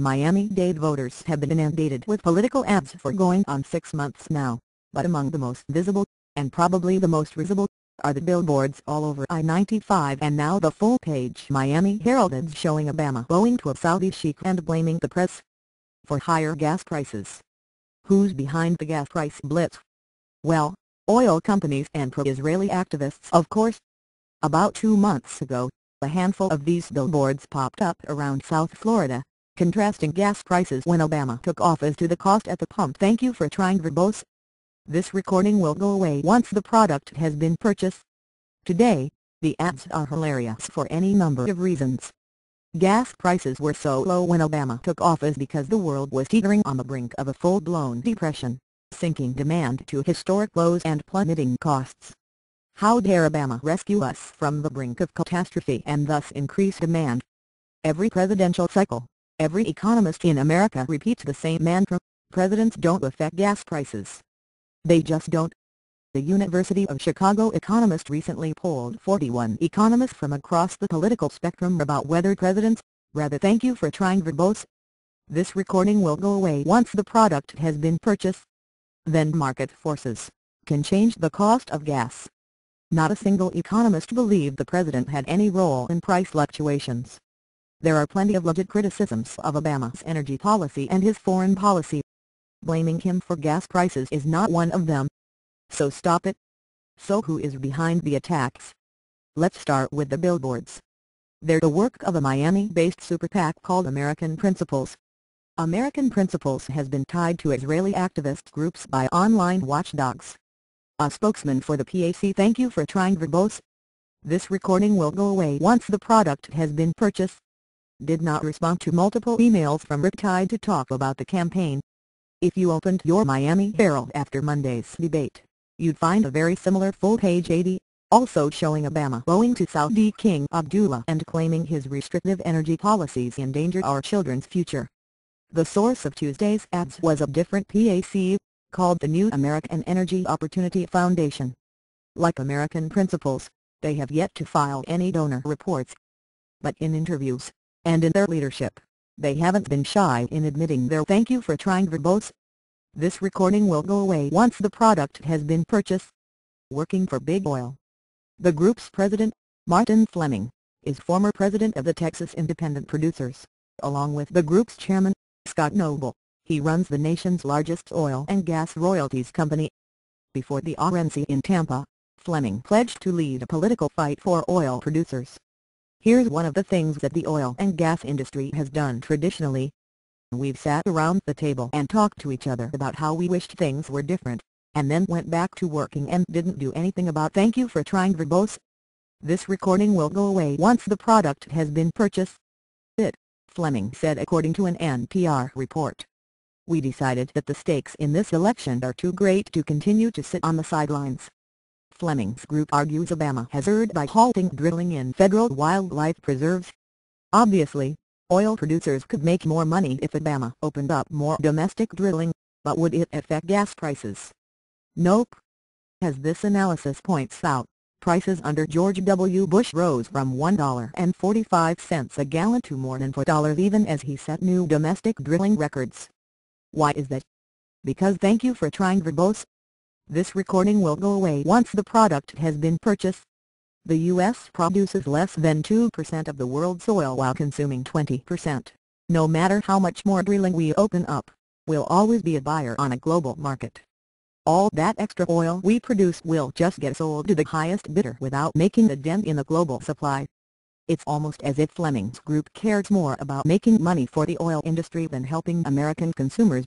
Miami-Dade voters have been inundated with political ads for going on 6 months now, but among the most visible, and probably the most visible, are the billboards all over I-95 and now the full-page Miami Herald ads showing Obama bowing to a Saudi sheikh and blaming the press for higher gas prices. Who's behind the gas price blitz? Well, oil companies and pro-Israeli activists, of course. About 2 months ago, a handful of these billboards popped up around South Florida, contrasting gas prices when Obama took office to the cost at the pump. Thank you for trying verbose. This recording will go away once the product has been purchased. Today, the ads are hilarious for any number of reasons. Gas prices were so low when Obama took office because the world was teetering on the brink of a full-blown depression, sinking demand to historic lows and plummeting costs. How dare Obama rescue us from the brink of catastrophe and thus increase demand? Every presidential cycle, every economist in America repeats the same mantra: presidents don't affect gas prices. They just don't. The University of Chicago economist recently polled 41 economists from across the political spectrum about whether presidents, rather. Thank you for trying verbose. This recording will go away once the product has been purchased. Then market forces can change the cost of gas. Not a single economist believed the president had any role in price fluctuations. There are plenty of legit criticisms of Obama's energy policy and his foreign policy. Blaming him for gas prices is not one of them. So stop it. So who is behind the attacks? Let's start with the billboards. They're the work of a Miami-based super PAC called American Principles. American Principles has been tied to Israeli activist groups by online watchdogs. A spokesman for the PAC, thank you for trying verbose. This recording will go away once the product has been purchased. Did not respond to multiple emails from Riptide to talk about the campaign. If you opened your Miami Herald after Monday's debate, you'd find a very similar full-page ad, also showing Obama bowing to Saudi King Abdullah and claiming his restrictive energy policies endanger our children's future. The source of Tuesday's ads was a different PAC, called the New American Energy Opportunity Foundation. Like American Principles, they have yet to file any donor reports. But in interviews, and in their leadership, they haven't been shy in admitting their thank you for trying verbose. This recording will go away once the product has been purchased. Working for Big Oil. The group's president, Martin Fleming, is former president of the Texas Independent Producers, along with the group's chairman, Scott Noble. He runs the nation's largest oil and gas royalties company. Before the RNC in Tampa, Fleming pledged to lead a political fight for oil producers. Here's one of the things that the oil and gas industry has done traditionally. We've sat around the table and talked to each other about how we wished things were different, and then went back to working and didn't do anything about thank you for trying verbose. This recording will go away once the product has been purchased. Fleming said according to an NPR report. We decided that the stakes in this election are too great to continue to sit on the sidelines. Fleming's group argues Obama has erred by halting drilling in federal wildlife preserves. Obviously, oil producers could make more money if Obama opened up more domestic drilling, but would it affect gas prices? Nope. As this analysis points out, prices under George W. Bush rose from $1.45 a gallon to more than $4 even as he set new domestic drilling records. Why is that? Because thank you for trying verbose. This recording will go away once the product has been purchased. The U.S. produces less than 2% of the world's oil while consuming 20%. No matter how much more drilling we open up, we'll always be a buyer on a global market. All that extra oil we produce will just get sold to the highest bidder without making a dent in the global supply. It's almost as if Fleming's group cares more about making money for the oil industry than helping American consumers.